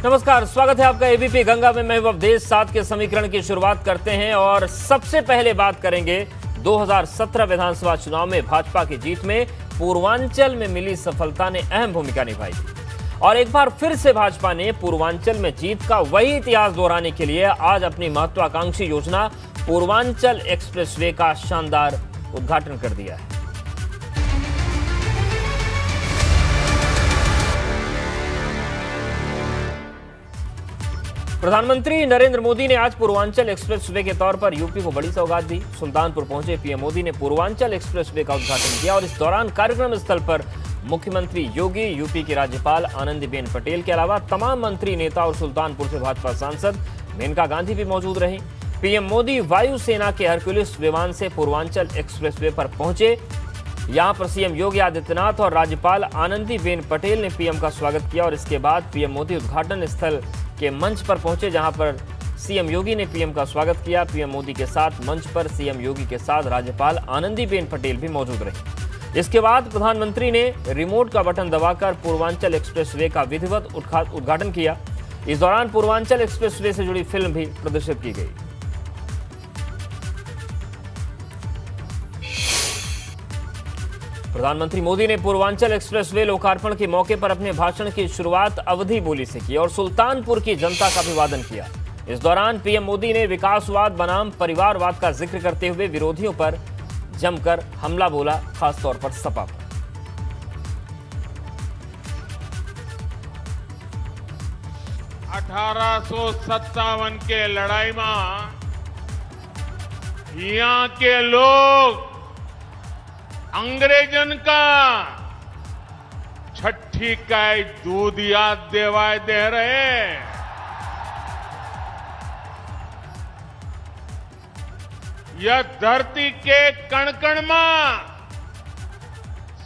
नमस्कार, स्वागत है आपका एबीपी गंगा में। मैं अवधेश 7 के समीकरण की शुरुआत करते हैं और सबसे पहले बात करेंगे 2017 विधानसभा चुनाव में भाजपा की जीत में पूर्वांचल में मिली सफलता ने अहम भूमिका निभाई थी और एक बार फिर से भाजपा ने पूर्वांचल में जीत का वही इतिहास दोहराने के लिए आज अपनी महत्वाकांक्षी योजना पूर्वांचल एक्सप्रेसवे का शानदार उद्घाटन कर दिया है। प्रधानमंत्री नरेंद्र मोदी ने आज पूर्वांचल एक्सप्रेसवे के तौर पर यूपी को बड़ी सौगात दी। सुल्तानपुर पहुंचे पीएम मोदी ने पूर्वांचल एक्सप्रेसवे का उद्घाटन किया और इस दौरान कार्यक्रम स्थल पर मुख्यमंत्री योगी, यूपी की राज्यपाल आनंदीबेन पटेल के अलावा तमाम मंत्री, नेता और सुल्तानपुर से भाजपा सांसद मेनका गांधी भी मौजूद रहीं। पीएम मोदी वायुसेना के हरक्यूलिस विमान से पूर्वांचल एक्सप्रेसवे पर पहुंचे। यहां पर सीएम योगी आदित्यनाथ और राज्यपाल आनंदीबेन पटेल ने पीएम का स्वागत किया और इसके बाद पीएम मोदी उद्घाटन स्थल के मंच पर पहुंचे, जहां पर सीएम योगी ने पीएम का स्वागत किया। पीएम मोदी के साथ मंच पर सीएम योगी के साथ राज्यपाल आनंदीबेन पटेल भी मौजूद रहे। इसके बाद प्रधानमंत्री ने रिमोट का बटन दबाकर पूर्वांचल एक्सप्रेसवे का विधिवत उद्घाटन किया। इस दौरान पूर्वांचल एक्सप्रेसवे से जुड़ी फिल्म भी प्रदर्शित की गई। प्रधानमंत्री मोदी ने पूर्वांचल एक्सप्रेसवे लोकार्पण के मौके पर अपने भाषण की शुरुआत अवधी बोली से की और सुल्तानपुर की जनता का अभिवादन किया। इस दौरान पीएम मोदी ने विकासवाद बनाम परिवारवाद का जिक्र करते हुए विरोधियों पर जमकर हमला बोला, खासतौर पर सपा पर। 1857 के लड़ाई में यहाँ के लोग अंग्रेजन का छठी का दूध याद देवाय दे रहे। यह धरती के कण कण में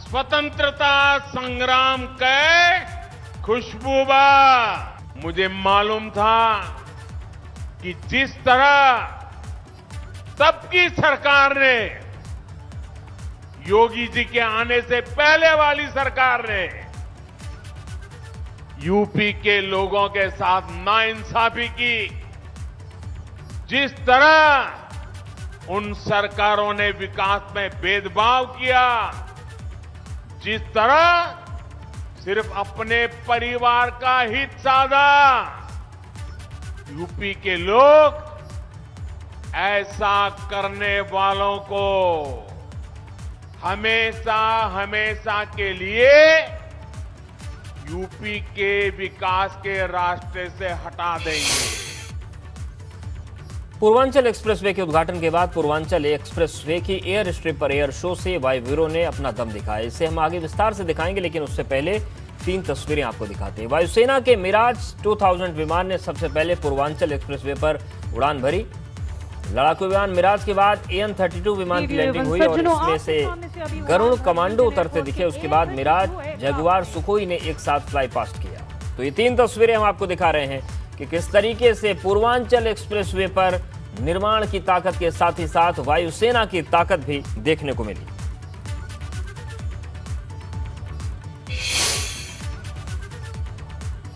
स्वतंत्रता संग्राम के खुशबू बा। मुझे मालूम था कि जिस तरह तब की सरकार ने, योगी जी के आने से पहले वाली सरकार ने यूपी के लोगों के साथ नाइंसाफी की, जिस तरह उन सरकारों ने विकास में भेदभाव किया, जिस तरह सिर्फ अपने परिवार का हित साधा, यूपी के लोग ऐसा करने वालों को हमेशा हमेशा के लिए यूपी के विकास के रास्ते से हटा देंगे। पूर्वांचल एक्सप्रेसवे के उद्घाटन के बाद पूर्वांचल एक्सप्रेसवे की एयर स्ट्रिप पर एयर शो से वायुवीरों ने अपना दम दिखाया। इसे हम आगे विस्तार से दिखाएंगे, लेकिन उससे पहले 3 तस्वीरें आपको दिखाते हैं। वायुसेना के मिराज 2000 विमान ने सबसे पहले पूर्वांचल एक्सप्रेसवे पर उड़ान भरी। लड़ाकू विमान मिराज के बाद AN-32 विमान की लैंडिंग हुई और इसमें से गरुड़ कमांडो उतरते दिखे। उसके बाद मिराज, जगुआर, सुखोई ने एक साथ फ्लाई पास्ट किया। तो ये 3 तस्वीरें हम आपको दिखा रहे हैं कि किस तरीके से पूर्वांचल एक्सप्रेसवे पर निर्माण की ताकत के साथ ही साथ वायुसेना की ताकत भी देखने को मिली।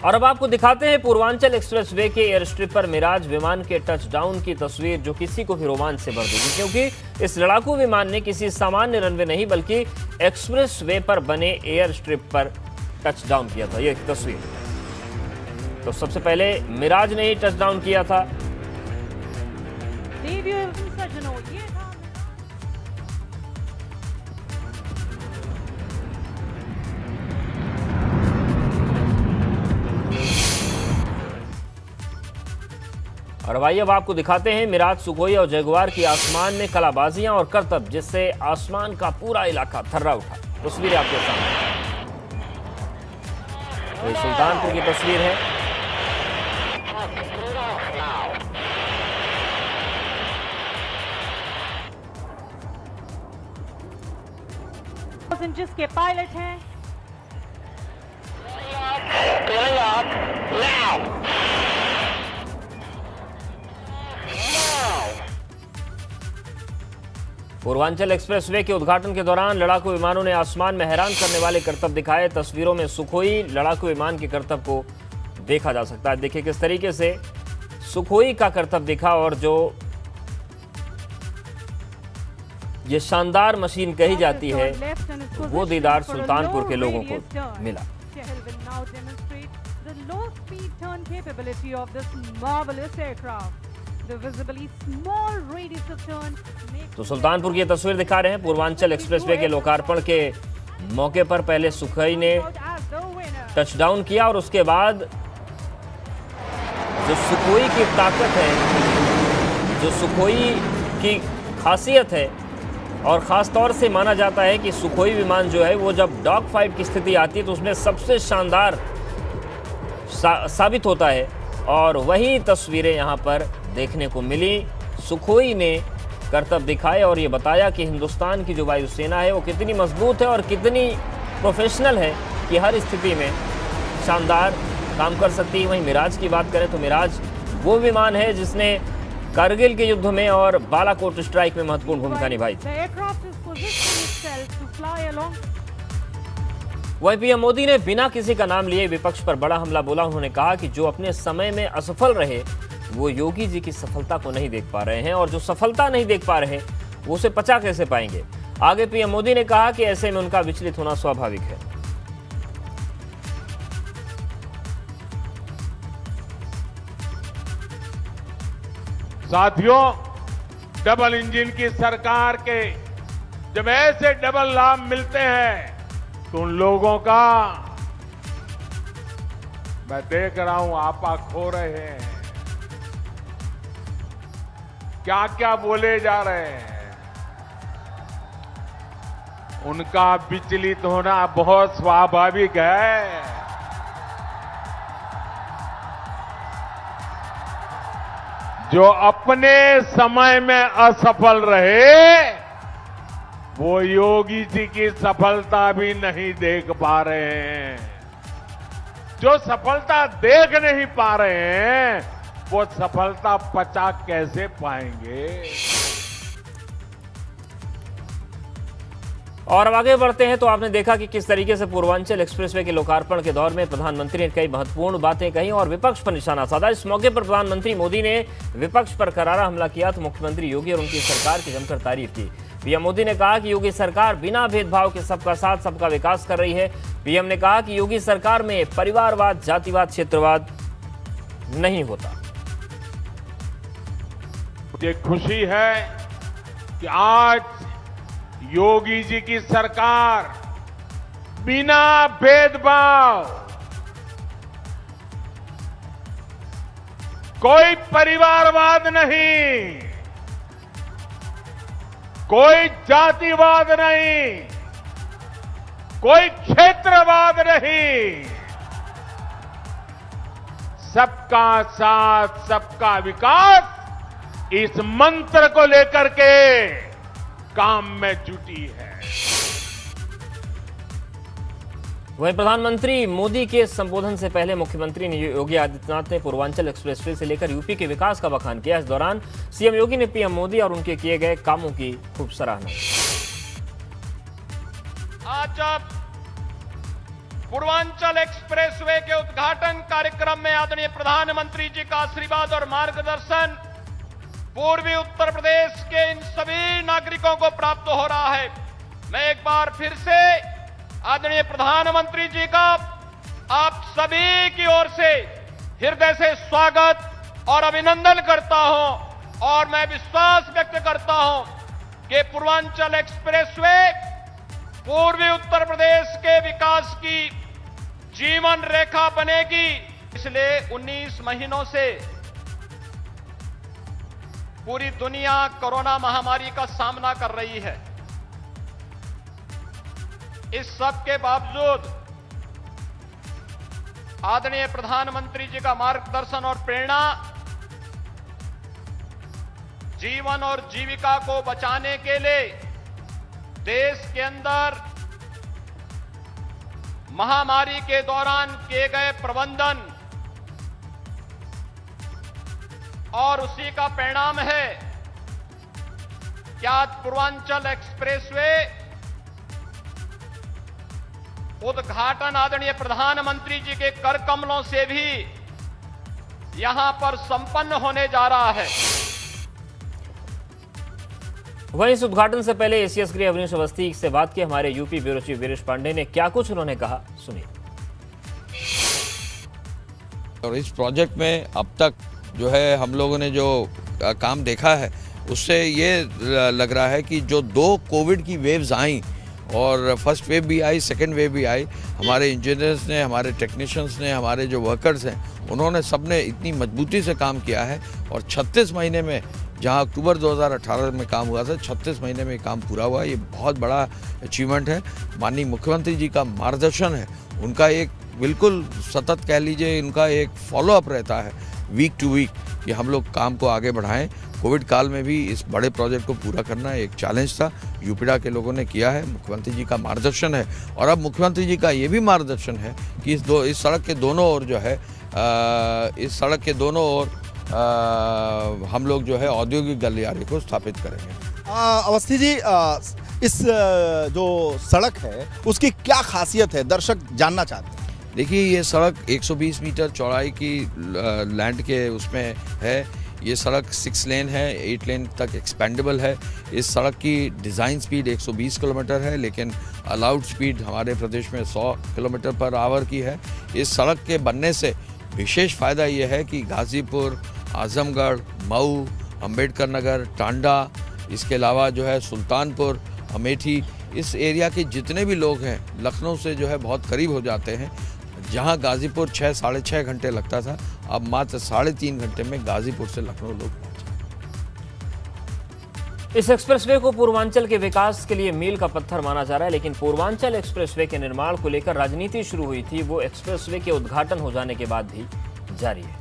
और अब आपको दिखाते हैं पूर्वांचल एक्सप्रेसवे के एयर स्ट्रिप पर मिराज विमान के टचडाउन की तस्वीर, जो किसी को भी रोमांच से भर देगी, क्योंकि इस लड़ाकू विमान ने किसी सामान्य रनवे नहीं बल्कि एक्सप्रेसवे पर बने एयर स्ट्रिप पर टचडाउन किया था। यह तस्वीर, तो सबसे पहले मिराज ने ही टचडाउन किया था। और भाई अब आपको दिखाते हैं मिराज, सुखोई और जगुआर की आसमान में कलाबाजियां और करतब, जिससे आसमान का पूरा इलाका थर्रा उठा। तस्वीर आपके सामने, तो सुल्तानपुर की तस्वीर है। जिसके पायलट हैं पूर्वांचल एक्सप्रेसवे के उद्घाटन के दौरान लड़ाकू विमानों ने आसमान में हैरान करने वाले करतब दिखाए। तस्वीरों में सुखोई लड़ाकू विमान के करतब को देखा जा सकता है। देखिए किस तरीके से सुखोई का करतब दिखा और जो ये शानदार मशीन कही जाती है वो दीदार सुल्तानपुर के लोगों को मिला। तो सुल्तानपुर की ये तस्वीर दिखा रहे हैं पूर्वांचल एक्सप्रेसवे के लोकार्पण के मौके पर। पहले सुखोई ने टचडाउन किया और उसके बाद जो सुखोई की ताकत है, जो सुखोई की खासियत है, और ख़ास तौर से माना जाता है कि सुखोई विमान जो है वो जब डॉग फाइट की स्थिति आती है तो उसमें सबसे शानदार साबित होता है। और वही तस्वीरें यहाँ पर देखने को मिली। सुखोई ने करतब दिखाए और ये बताया कि हिंदुस्तान की जो वायुसेना है वो कितनी मजबूत है और कितनी प्रोफेशनल है कि हर स्थिति में शानदार काम कर सकती है। वहीं मिराज की बात करें तो मिराज वो विमान है जिसने कारगिल के युद्ध में और बालाकोट स्ट्राइक में महत्वपूर्ण भूमिका निभाई। वहीं पीएम मोदी ने बिना किसी का नाम लिए विपक्ष पर बड़ा हमला बोला। उन्होंने कहा कि जो अपने समय में असफल रहे वो योगी जी की सफलता को नहीं देख पा रहे हैं, और जो सफलता नहीं देख पा रहे वो उसे पचा कैसे पाएंगे। आगे पीएम मोदी ने कहा कि ऐसे में उनका विचलित होना स्वाभाविक है। साथियों, डबल इंजन की सरकार के जब ऐसे डबल लाभ मिलते हैं तो उन लोगों का मैं देख रहा हूं आपा खो रहे हैं, क्या क्या बोले जा रहे हैं। उनका विचलित होना बहुत स्वाभाविक है। जो अपने समय में असफल रहे वो योगी जी की सफलता भी नहीं देख पा रहे हैं। जो सफलता देख नहीं पा रहे हैं वो सफलता पचा कैसे पाएंगे। और अब आगे बढ़ते हैं तो आपने देखा कि किस तरीके से पूर्वांचल एक्सप्रेसवे के लोकार्पण के दौर में प्रधानमंत्री ने कई महत्वपूर्ण बातें कही और विपक्ष पर निशाना साधा। इस मौके पर प्रधानमंत्री मोदी ने विपक्ष पर करारा हमला किया तो मुख्यमंत्री योगी और उनकी सरकार की जमकर तारीफ की। पीएम मोदी ने कहा कि योगी सरकार बिना भेदभाव के सबका साथ सबका विकास कर रही है। पीएम ने कहा कि योगी सरकार में परिवारवाद, जातिवाद, क्षेत्रवाद नहीं होता। मुझे खुशी है कि आज योगी जी की सरकार बिना भेदभाव, कोई परिवारवाद नहीं, कोई जातिवाद नहीं, कोई क्षेत्रवाद नहीं, सबका साथ सबका विकास इस मंत्र को लेकर के काम में जुटी है। वहीं प्रधानमंत्री मोदी के संबोधन से पहले मुख्यमंत्री योगी आदित्यनाथ ने पूर्वांचल एक्सप्रेसवे से लेकर यूपी के विकास का बखान किया। इस दौरान सीएम योगी ने पीएम मोदी और उनके किए गए कामों की खूब सराहना। आज जब पूर्वांचल एक्सप्रेसवे के उद्घाटन कार्यक्रम में आदरणीय प्रधानमंत्री जी का आशीर्वाद और मार्गदर्शन पूर्वी उत्तर प्रदेश के इन सभी नागरिकों को प्राप्त हो रहा है, मैं एक बार फिर से आदरणीय प्रधानमंत्री जी का आप सभी की ओर से हृदय से स्वागत और अभिनंदन करता हूं। और मैं विश्वास व्यक्त करता हूं कि पूर्वांचल एक्सप्रेसवे पूर्वी उत्तर प्रदेश के विकास की जीवन रेखा बनेगी। पिछले 19 महीनों से पूरी दुनिया कोरोना महामारी का सामना कर रही है। इस सब के बावजूद आदरणीय प्रधानमंत्री जी का मार्गदर्शन और प्रेरणा जीवन और जीविका को बचाने के लिए देश के अंदर महामारी के दौरान किए गए प्रबंधन और उसी का परिणाम है कि आज पूर्वांचल एक्सप्रेसवे उद्घाटन आदरणीय प्रधानमंत्री जी के कर कमलों से भी यहां पर संपन्न होने जा रहा है। वहीं इस उद्घाटन से पहले एसीएस गृह अवनीश अवस्थी से बात की हमारे UP bureau chief Viresh Pandey ने क्या कुछ उन्होंने कहा, सुनिए। और इस प्रोजेक्ट में अब तक जो है हम लोगों ने जो काम देखा है उससे ये लग रहा है कि जो 2 कोविड की वेव्स आई और फर्स्ट वेव भी आई, सेकेंड वेव भी आई, हमारे इंजीनियर्स ने, हमारे टेक्नीशियंस ने, हमारे जो वर्कर्स हैं उन्होंने सबने इतनी मजबूती से काम किया है और 36 महीने में, जहां अक्टूबर 2018 में काम हुआ था, 36 महीने में काम पूरा हुआ। ये बहुत बड़ा अचीवमेंट है। माननीय मुख्यमंत्री जी का मार्गदर्शन है, उनका एक बिल्कुल सतत कह लीजिए, इनका एक फॉलोअप रहता है वीक टू वीक कि हम लोग काम को आगे बढ़ाएं। कोविड काल में भी इस बड़े प्रोजेक्ट को पूरा करना एक चैलेंज था, यूपीडा के लोगों ने किया है। मुख्यमंत्री जी का मार्गदर्शन है और अब मुख्यमंत्री जी का ये भी मार्गदर्शन है कि इस सड़क के दोनों ओर जो है इस सड़क के दोनों ओर हम लोग जो है औद्योगिक गलियारे को स्थापित करेंगे। अवस्थी जी, इस जो सड़क है उसकी क्या खासियत है, दर्शक जानना चाहते हैं। देखिए, ये सड़क 120 मीटर चौड़ाई की लैंड के उसमें है। ये सड़क 6 लेन है, 8 लेन तक एक्सपेंडेबल है। इस सड़क की डिज़ाइन स्पीड 120 किलोमीटर है, लेकिन अलाउड स्पीड हमारे प्रदेश में 100 किलोमीटर पर आवर की है। इस सड़क के बनने से विशेष फ़ायदा ये है कि गाज़ीपुर, आजमगढ़, मऊ, अंबेडकर नगर, टांडा, इसके अलावा जो है सुल्तानपुर, अमेठी, इस एरिया के जितने भी लोग हैं लखनऊ से जो है बहुत करीब हो जाते हैं। जहां गाज़ीपुर 6 साढ़े 6 घंटे लगता था, अब मात्र 3.5 घंटे में गाज़ीपुर से लखनऊ लोग पहुंचे। इस एक्सप्रेसवे को पूर्वांचल के विकास के लिए मील का पत्थर माना जा रहा है, लेकिन पूर्वांचल एक्सप्रेसवे के निर्माण को लेकर राजनीति शुरू हुई थी, वो एक्सप्रेसवे के उद्घाटन हो जाने के बाद भी जारी है।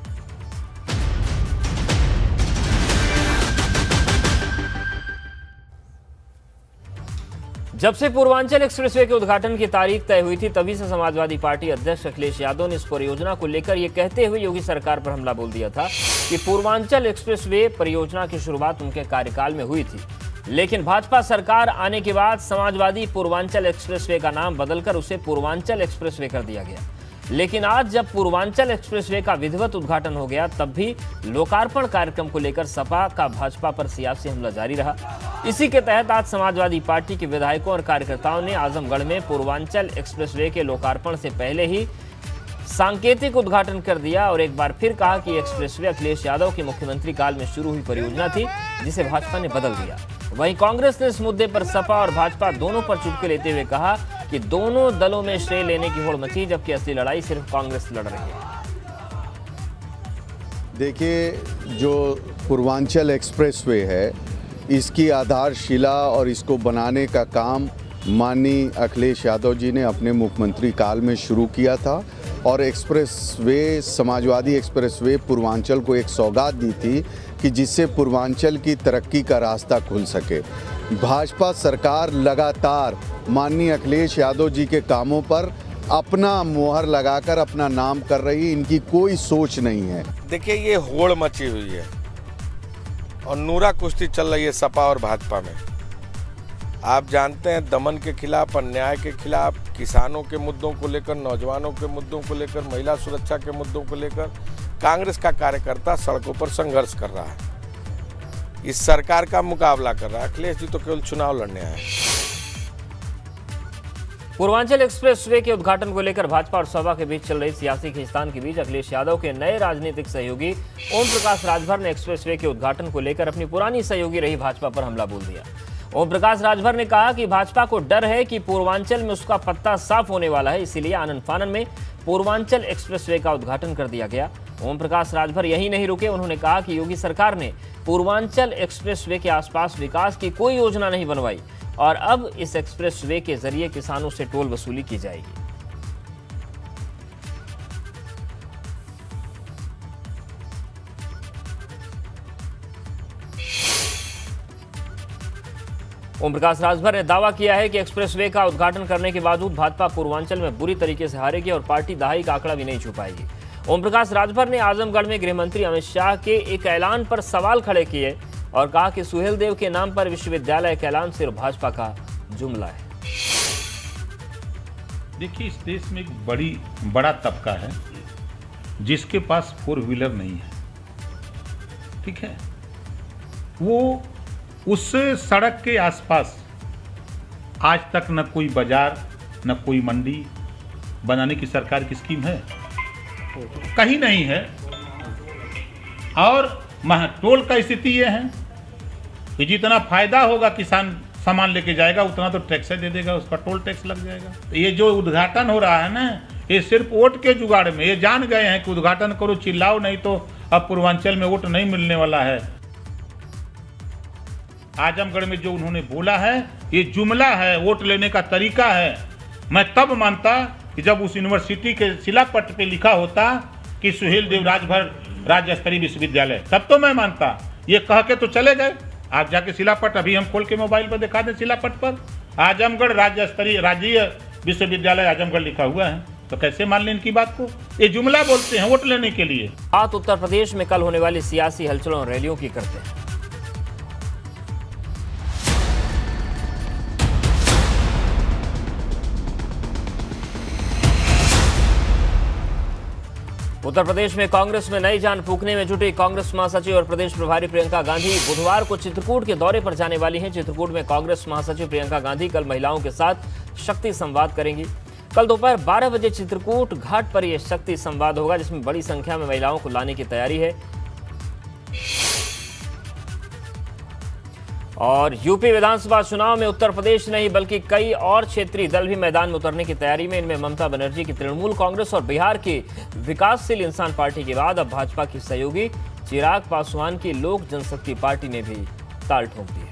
जब से पूर्वांचल एक्सप्रेसवे के उद्घाटन की तारीख तय हुई थी, तभी से समाजवादी पार्टी अध्यक्ष अखिलेश यादव ने इस परियोजना को लेकर यह कहते हुए योगी सरकार पर हमला बोल दिया था कि पूर्वांचल एक्सप्रेसवे परियोजना की शुरुआत उनके कार्यकाल में हुई थी। लेकिन भाजपा सरकार आने के बाद समाजवादी पूर्वांचल एक्सप्रेसवे का नाम बदलकर उसे पूर्वांचल एक्सप्रेसवे कर दिया गया। लेकिन आज जब पूर्वांचल एक्सप्रेसवे का विधिवत उद्घाटन हो गया, तब भी लोकार्पण कार्यक्रम को लेकर सपा का भाजपा पर सियासी हमला जारी रहा। इसी के तहत आज समाजवादी पार्टी के विधायकों और कार्यकर्ताओं ने आजमगढ़ में पूर्वांचल एक्सप्रेसवे के लोकार्पण से पहले ही सांकेतिक उद्घाटन कर दिया और एक बार फिर कहा कि एक्सप्रेसवे अखिलेश यादव के मुख्यमंत्री काल में शुरू हुई परियोजना थी, जिसे भाजपा ने बदल दिया। वहीं कांग्रेस ने इस मुद्दे पर सपा और भाजपा दोनों पर चुटकी लेते हुए कहा कि दोनों दलों में श्रेय लेने की होड़ मची, जबकि असली लड़ाई सिर्फ कांग्रेस लड़ रही है। देखिए, जो पूर्वांचल एक्सप्रेसवे है, इसकी आधारशिला और इसको बनाने का काम माननीय अखिलेश यादव जी ने अपने मुख्यमंत्री काल में शुरू किया था और एक्सप्रेसवे, समाजवादी एक्सप्रेसवे पूर्वांचल को एक सौगात दी थी कि जिससे पूर्वांचल की तरक्की का रास्ता खुल सके। भाजपा सरकार लगातार माननीय अखिलेश यादव जी के कामों पर अपना मोहर लगाकर अपना नाम कर रही है, इनकी कोई सोच नहीं है। देखिए, ये होड़ मची हुई है और नूरा कुश्ती चल रही है सपा और भाजपा में। आप जानते हैं, दमन के खिलाफ, अन्याय के खिलाफ, किसानों के मुद्दों को लेकर, नौजवानों के मुद्दों को लेकर, महिला सुरक्षा के मुद्दों को लेकर कांग्रेस का कार्यकर्ता सड़कों पर संघर्ष कर रहा है, इस सरकार का मुकाबला कर रहा है। अखिलेश जी तो केवल चुनाव लड़ने आए हैं। पूर्वांचल एक्सप्रेसवे के उद्घाटन को लेकर भाजपा और सपा के बीच चल रही सियासी खींचतान के बीच अखिलेश यादव के नए राजनीतिक सहयोगी ओम प्रकाश राजभर ने एक्सप्रेसवे के उद्घाटन को लेकर अपनी पुरानी सहयोगी रही भाजपा पर हमला बोल दिया। ओम प्रकाश राजभर ने कहा कि भाजपा को डर है कि पूर्वांचल में उसका पत्ता साफ होने वाला है, इसीलिए आनन फानन में पूर्वांचल एक्सप्रेसवे का उद्घाटन कर दिया गया। ओम प्रकाश राजभर यही नहीं रुके, उन्होंने कहा कि योगी सरकार ने पूर्वांचल एक्सप्रेसवे के आसपास विकास की कोई योजना नहीं बनवाई और अब इस एक्सप्रेसवे के जरिए किसानों से टोल वसूली की जाएगी। ओम प्रकाश राजभर ने दावा किया है कि एक्सप्रेसवे का उद्घाटन करने के बावजूद भाजपा पूर्वांचल में बुरी तरीके से हारेगी और पार्टी दहाई का आंकड़ा भी नहीं छू पाएगी। ओम प्रकाश राजभर ने आजमगढ़ में गृह मंत्री अमित शाह के एक ऐलान पर सवाल खड़े किए और कहा कि सुहेलदेव के नाम पर विश्वविद्यालय का ऐलान सिर्फ भाजपा का जुमला है। देखिए, इस देश में एक बड़ा तबका है जिसके पास 4 व्हीलर नहीं है, ठीक है। वो उस सड़क के आसपास आज तक न कोई बाजार न कोई मंडी बनाने की सरकार की स्कीम है, कहीं नहीं है। और टोल का स्थिति ये है कि जितना फायदा होगा किसान सामान लेके जाएगा उतना तो टैक्स दे देगा, उसका टोल टैक्स लग जाएगा। तो ये जो उद्घाटन हो रहा है ना, ये सिर्फ वोट के जुगाड़ में, ये जान गए हैं कि उद्घाटन करो चिल्लाओ, नहीं तो अब पूर्वांचल में वोट नहीं मिलने वाला है। आजमगढ़ में जो उन्होंने बोला है ये जुमला है, वोट लेने का तरीका है। मैं तब मानता कि जब उस यूनिवर्सिटी के शिलापट पे लिखा होता कि सुहेल देव राजभर राज्य स्तरीय विश्वविद्यालय, तब तो मैं मानता। ये कह के तो चले गए। आप जाके शिलापट अभी हम खोल के मोबाइल पर दिखा दें, शिलापट पर आजमगढ़ राज्य विश्वविद्यालय आजमगढ़ लिखा हुआ है, तो कैसे मान लें इनकी बात को? ये जुमला बोलते हैं वोट लेने के लिए। बात उत्तर प्रदेश में कल होने वाली सियासी हलचलों और रैलियों की करते हैं। उत्तर प्रदेश में कांग्रेस में नई जान फूंकने में जुटी कांग्रेस महासचिव और प्रदेश प्रभारी प्रियंका गांधी बुधवार को चित्रकूट के दौरे पर जाने वाली हैं। चित्रकूट में कांग्रेस महासचिव प्रियंका गांधी कल महिलाओं के साथ शक्ति संवाद करेंगी। कल दोपहर 12 बजे चित्रकूट घाट पर यह शक्ति संवाद होगा, जिसमें बड़ी संख्या में महिलाओं को लाने की तैयारी है। और यूपी विधानसभा चुनाव में उत्तर प्रदेश नहीं बल्कि कई और क्षेत्रीय दल भी मैदान में उतरने की तैयारी में। इनमें ममता बनर्जी की तृणमूल कांग्रेस और बिहार की विकासशील इंसान पार्टी के बाद अब भाजपा की सहयोगी चिराग पासवान की लोक जनशक्ति पार्टी ने भी ताल ठोक दी है।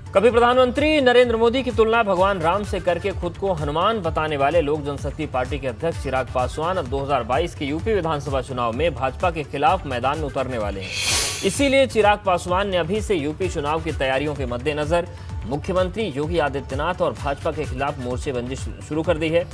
कभी प्रधानमंत्री नरेंद्र मोदी की तुलना भगवान राम से करके खुद को हनुमान बताने वाले लोक जनशक्ति पार्टी के अध्यक्ष चिराग पासवान अब 2022 के यूपी विधानसभा चुनाव में भाजपा के खिलाफ मैदान में उतरने वाले हैं। इसीलिए चिराग पासवान ने अभी से यूपी चुनाव की तैयारियों के मद्देनजर मुख्यमंत्री योगी आदित्यनाथ और भाजपा के खिलाफ मोर्चेबंदी शुरू कर दी है।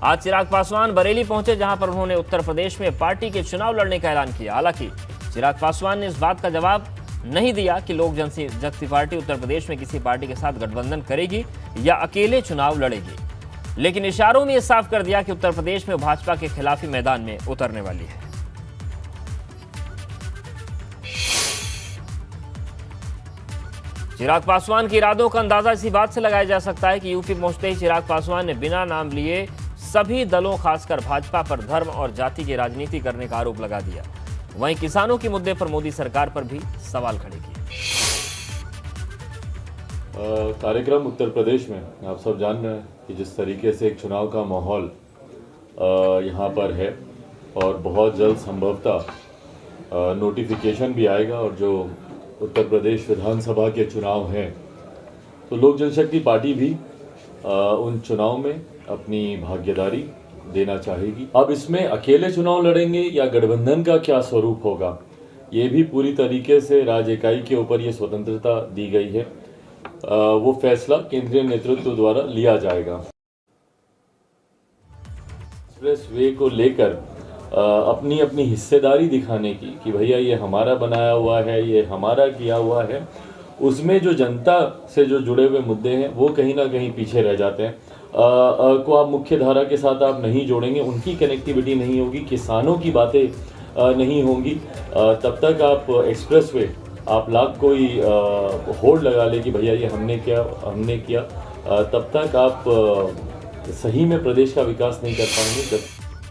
आज चिराग पासवान बरेली पहुंचे, जहां पर उन्होंने उत्तर प्रदेश में पार्टी के चुनाव लड़ने का ऐलान किया। हालांकि चिराग पासवान ने इस बात का जवाब नहीं दिया कि लोक जनशक्ति पार्टी उत्तर प्रदेश में किसी पार्टी के साथ गठबंधन करेगी या अकेले चुनाव लड़ेगी, लेकिन इशारों में यह साफ कर दिया कि उत्तर प्रदेश में भाजपा के खिलाफ ही मैदान में उतरने वाली है। चिराग पासवान के इरादों का अंदाजा इसी बात से लगाया जा सकता है कि यूपी पहुंचते ही चिराग पासवान ने बिना नाम लिए सभी दलों, खासकर भाजपा पर धर्म और जाति की राजनीति करने का आरोप लगा दिया। वहीं किसानों के मुद्दे पर मोदी सरकार पर भी सवाल खड़े किए। कार्यक्रम उत्तर प्रदेश में आप सब जान रहे हैं कि जिस तरीके से एक चुनाव का माहौल यहाँ पर है और बहुत जल्द संभवतः नोटिफिकेशन भी आएगा। और जो उत्तर प्रदेश विधानसभा के चुनाव हैं तो लोक जनशक्ति पार्टी भी उन चुनाव में अपनी भागीदारी देना चाहेगी। अब इसमें अकेले चुनाव लड़ेंगे या गठबंधन का क्या स्वरूप होगा, ये भी पूरी तरीके से राज्य इकाई के ऊपर ये स्वतंत्रता दी गई है। वो फैसला केंद्रीय नेतृत्व द्वारा लिया जाएगा। एक्सप्रेस वे को लेकर अपनी अपनी हिस्सेदारी दिखाने की कि भैया ये हमारा बनाया हुआ है, ये हमारा किया हुआ है, उसमें जो जनता से जो जुड़े हुए मुद्दे हैं वो कहीं ना कहीं पीछे रह जाते हैं। को आप मुख्य धारा के साथ आप नहीं जोड़ेंगे, उनकी कनेक्टिविटी नहीं होगी, किसानों की बातें नहीं होंगी, तब तक आप एक्सप्रेस वे आप लाख कोई होड़ लगा ले कि भैया ये हमने किया, तब तक आप सही में प्रदेश का विकास नहीं कर पाएंगे।